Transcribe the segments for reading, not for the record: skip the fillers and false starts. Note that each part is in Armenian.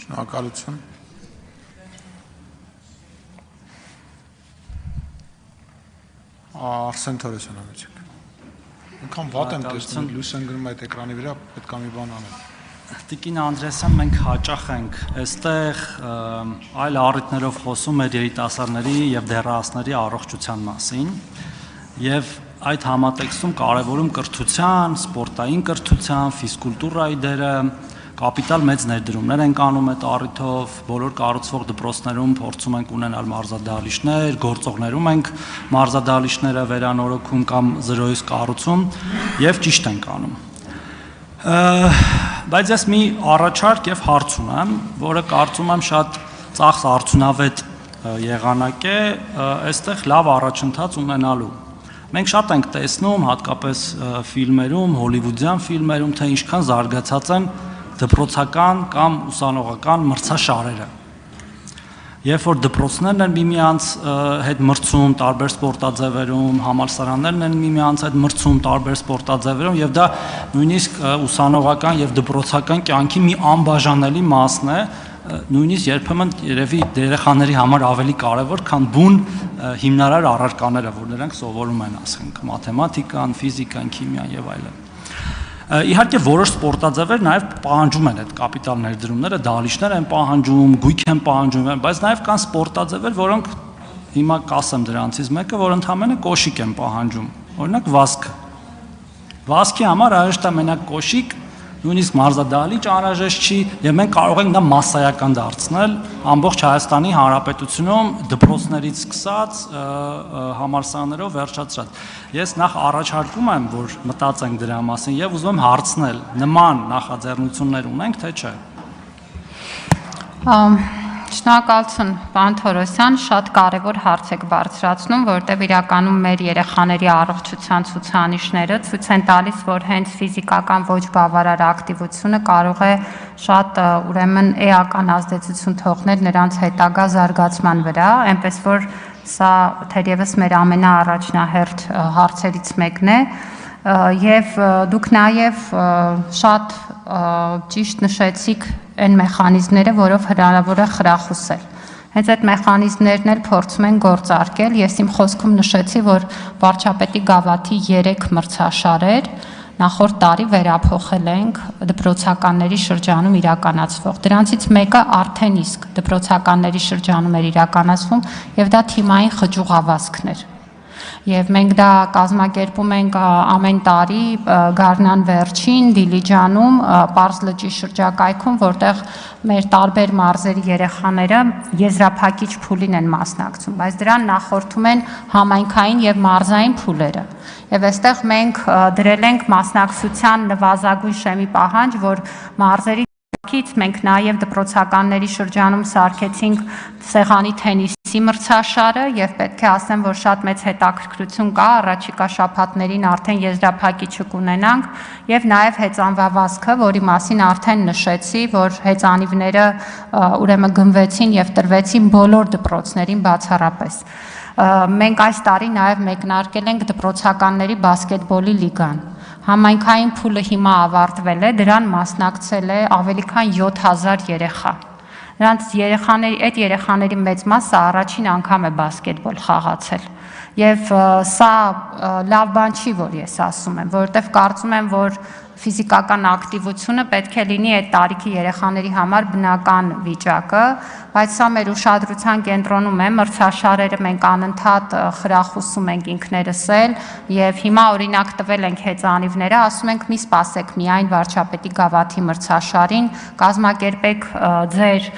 Շնորհակալություն։ Արսեն Թորոսյան ամիջիկ։ Ինքան վատ եմ տեսնում, լույս են գնում այդ էկրանի վրա, պետք է մի բան անել։ Տիկին Անդրեասյան, մենք հաճախ ենք այստեղ այլ առիթներով խոսում մեր երիտասարդների եւ դեռահասների առողջության մասին եւ այդ համատեքստում կարևորում կրթության, սպորտային կրթության, ֆիզկուլտուրայի դերը, կապիտալ մեծ ներդրումներ ենք անում այդ առիթով, բոլոր կառուցվող դպրոցներում փորձում ենք ունենալ մարզադահլիճներ, գործողներում ենք մարզադահլիճները վերանորոգում կամ զրոյից կառուցում եւ ճիշտ ենք անում։ Բայց ես մի առաջարկ եւ հարց ունեմ, որը կարծում եմ շատ ծախս արդյունավետ եղանակ է այստեղ լավ առաջընթաց ունենալու։ Մենք շատ ենք տեսնում, հատկապես ֆիլմերում, հոլիվուդյան ֆիլմերում, թե ինչքան զարգացած են դպրոցական կամ ուսանողական մրցաշարերը։ Երբ որ դպրոցներն են միմյանց հետ մրցում տարբեր սպորտաձևերում, համալսարաններն են միմյանց հետ մրցում տարբեր սպորտաձևերում եւ դա նույնիսկ ուսանողական եւ դպրոցական կյանքի մի անբաժանելի մասն է, նույնիսկ երբեմն երևի երեխաների համար ավելի կարևոր, քան բուն հիմնարար առարկաները, որ նրանք սովորում են, ասենք, մաթեմատիկան, ֆիզիկան, քիմիան եւ այլն։ Իհարկե որոշ սպորտաձևեր նաև պահանջում են այդ կապիտալ ներդրումները, դահլիճներ են պահանջում, գույք են պահանջում, բայց նաև կան սպորտաձևեր, որոնք հիմա կասեմ դրանցից մեկը, որ ընդհանրապես կոշիկ են պահանջում, օրինակ վազքը։ Վազքի համար արժե մենակ կոշիկ, նույնիսկ մարզադահլիճ անհրաժեշտ չի, եւ մենք կարող ենք դա մասսայական դարձնել ամբողջ Հայաստանի Հանրապետությունում դպրոցներից սկսած համալսարաններով վերջացրած։ Ես նախ առաջարկում եմ, որ մտածենք դրա մասին եւ ուզում եմ հարցնել, նման նախաձեռնություններ ունենք, թե չէ։ Շնորհակալություն, պարոն Թորոսյան, շատ կարևոր հարց եք բարձրացնում, որտեղ իրականում մեր երեխաների առողջության ցուցանիշները ցույց են տալիս, որ հենց ֆիզիկական ոչ բավարար ակտիվությունը կարող է շատ ուրեմն էական ազդեցություն թողնել նրանց հետագա զարգացման վրա, այնպես որ սա թերևս մեր ամենաառաջնահերթ հարցերից մեկն է, եւ դուք նաեւ շատ ճիշտ նշեցիք այն մեխանիզմները, որով հնարավոր է խրախուսել։ Հենց այդ մեխանիզմներն էլ փորձում են գործարկել։ Ես իմ խոսքում նշեցի, որ վարչապետի գավաթի 3 մրցաշարեր նախորդ տարի վերափոխել ենք դպրոցականների շրջանում իրականացվող։ Դրանցից մեկը արդեն իսկ դպրոցականների շրջանում էր իրականացվում, եւ դա թիմային խճուղավազքներ։ Եվ մենք դա կազմակերպում ենք ամեն տարի գարնան վերջին Դիլիջանում, Պարզ լճի շրջակայքում, որտեղ մեր տարբեր մարզերի երեխաները եզրափակիչ փուլին են մասնակցում, բայց դրան նախորդում են համայնքային եւ մարզային փուլերը։ Եվ այստեղ մենք դրել ենք մասնակցության նվազագույն շեմի պահանջ, որ մարզերի մենք նաև դպրոցականների շրջանում սարքեցինք սեղանի թենիսի մրցաշարը եւ պետք է ասեմ, որ շատ մեծ հետաքրքրություն կա, առաջիկա շաբաթներին արդեն եզրափակիչը կունենանք եւ նաև հեծանվավազքը, որի մասին արդեն նշեցի, որ հեծանիվները ուրեմն գնվեցին եւ տրվեցին բոլոր դպրոցներին բացառապես։ Մենք այս տարի նաև մեկնարկել ենք դպրոցականների բասկետբոլի լիգան։ Համայնքային փուլը հիմա ավարտվել է, դրան մասնակցել է ավելի քան 7000 երեխա։ Նրանց այդ երեխաների մեծ մասը առաջին անգամ է բասկետբոլ խաղացել։ Եվ սա լավ բան չի, որ ես ասում եմ, որովհետև կարծում եմ, որ ֆիզիկական ակտիվությունը պետք է լինի այդ տարիքի երեխաների համար բնական վիճակը, բայց սա մեր ուշադրության կենտրոնում է, մրցաշարերը մենք անընդհատ խրախուսում ենք ինքներս էլ եւ հիմա օրինակ տվել ենք հեծանիվները, ասում ենք մի սպասեք միայն վարչապետի գավաթի մրցաշարին, կազմակերպեք ձեր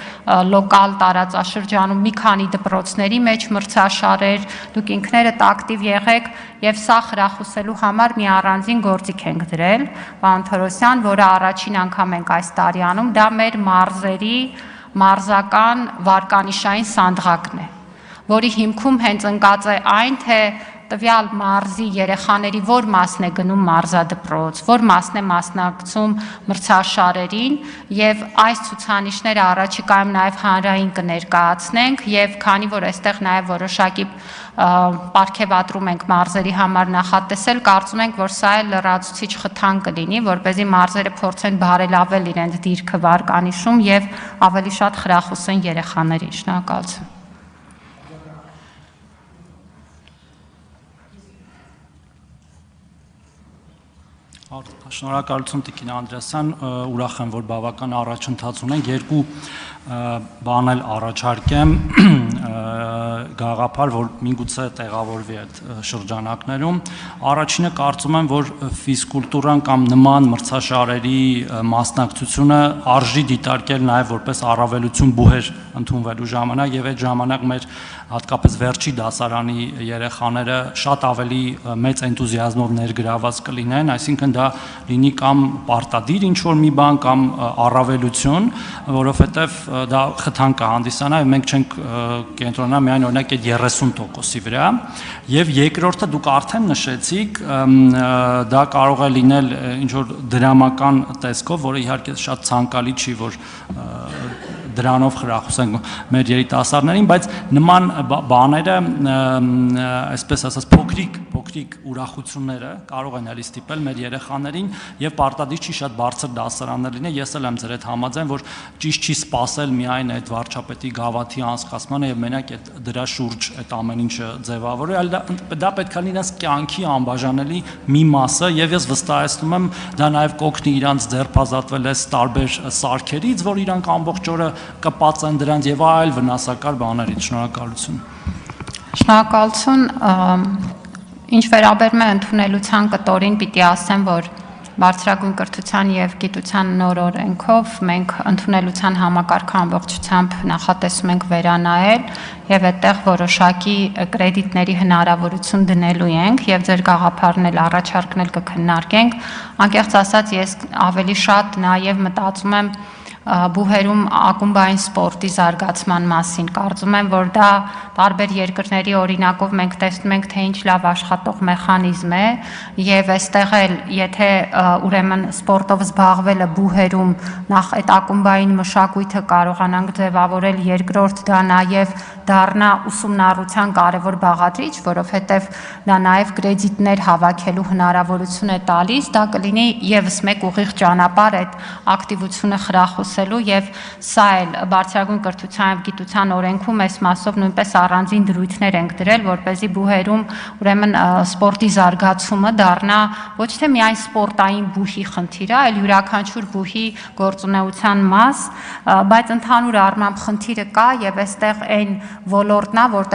լոկալ տարածաշրջանում մի քանի դպրոցների մեջ մրցաշարեր, դուք ինքներդ ակտիվ եղեք եւ սա խրախուսելու համար մի առանձին գործիք ենք դրել, պարոն Թորոսյան, որը առաջին անգամ ենք այս տարի անում, դա մեր մարզերի մարզական վարկանիշային սանդղակն է, որի հիմքում հենց ընկած է այն, թե տվյալ մարզի երեխաների որ մասն է գնում մարզադպրոց, որ մասն է մասնակցում մրցաշարերին եւ այս ցուցանիշները առաջիկայում նաեւ հանրային կներկայացնենք եւ քանի որ այստեղ նաեւ որոշակի պարգևատրում ենք մարզերի համար նախատեսել, կարծում ենք, որ սա էլ լրացուցիչ խթան կլինի, որպեսզի մարզերը փորձեն բարելավել իրենց դիրքը վարկանիշում եւ ավելի շատ խրախուսեն երեխաներին։ Շնորհակալություն։ Շնորհակալություն Տիկին Անդրեասյան, ուրախ եմ, որ բավական առաջընթաց ունենք, երկու բան էլ առաջարկեմ գաղափար, որ միգուցե տեղավորվի այդ շրջանակներում։ Առաջինը կարծում եմ, որ ֆիզկուլտուրան կամ նման մրցաշարերի մասնակցությունը արժի դիտարկել նաև որպես առավելություն բուհեր ընդունվելու ժամանակ եւ այդ ժամանակ մեր հատկապես վերջի դասարանի երեխաները շատ ավելի մեծ էնտուզիազմով ներգրաված կլինեն, այսինքն դա լինի կամ պարտադիր ինչ-որ մի բան կամ առավելություն, որովհետեւ դա խթան կհանդիսանա եւ մենք չենք կենտրոնանա միայն օրինակ այդ 30%-ի վրա եւ երկրորդը դուք արդեն նշեցիք, դա կարող է լինել ինչ-որ դրամական տեսքով, որը իհարկե շատ ցանկալի չի, որ դրանով խրախուսենք մեր երիտասարդներին, բայց նման բաները, այսպես ասած, փոքրիկ ուրախությունները կարող են էլի ստիպել մեր երեխաներին եւ պարտադիր չի շատ բարձր դասարաններ լինի։ Ես էլ եմ ձեր հետ համաձայն, որ ճիշտ չի սпасել միայն այդ վարչապետի գավաթի անցկացմանը եւ մենակ այդ դրա շուրջ այդ ամեն ինչը ձևավորել, այլ դա պետք է լինի իրենց կյանքի անբաժանելի մի մասը եւ ես վստահեցնում եմ դա նաեւ կօգնի իրանց ձերբազատվել այս տարբեր սարքերից, որ իրանք ամբողջ օրը կպած են դրանց եւ այլ վնասակար բաներից։ Շնորհակալություն։ Շնորհակալություն։ Ինչ վերաբերում է ընդունելության կտորին, պիտի ասեմ, որ բարձրագույն կրթության եւ գիտության նոր օրենքով մենք ընդունելության համակարգը ամբողջությամբ նախատեսում ենք վերանայել եւ այդտեղ որոշակի կրեդիտների հնարավորություն դնելու ենք եւ ձեր գաղափարն էլ առաջարկնել կքննարկենք։ Անկեղծ ասած, ես ավելի շատ նաեւ մտածում եմ բուհերում ակումբային սպորտի զարգացման մասին։ Կարծում եմ, որ դա տարբեր երկրների օրինակով մենք տեսնում ենք, թե ինչ լավ աշխատող մեխանիզմ է եւ այստեղ էլ եթե ուրեմն սպորտով զբաղվելը բուհերում նախ այդ ակումբային մշակույթը կարողանանք ձևավորել, երկրորդ դա նաեւ դառնա ուսումնառության կարևոր բաղադրիչ, որովհետեւ դա նաեւ կրեդիտներ հավաքելու հնարավորություն է տալիս, դա կլինի եւս մեկ ուղիղ ճանապարհ այդ ակտիվությունը խրախուսելու եւ սա էլ բարձրագույն կրթության եւ գիտության օրենքում այս մասով նույնպես առանձին դրույթներ ենք դրել, որպեսզի բուհերում ուրեմն սպորտի զարգացումը դառնա ոչ թե միայն սպորտային բուհի խնդիրը, այլ յուրաքանչյուր բուհի գործունեության մաս, բայց ընդհանուր առմամբ խնդիրը կա եւ այստեղ այն ոլորտն է, որտեղ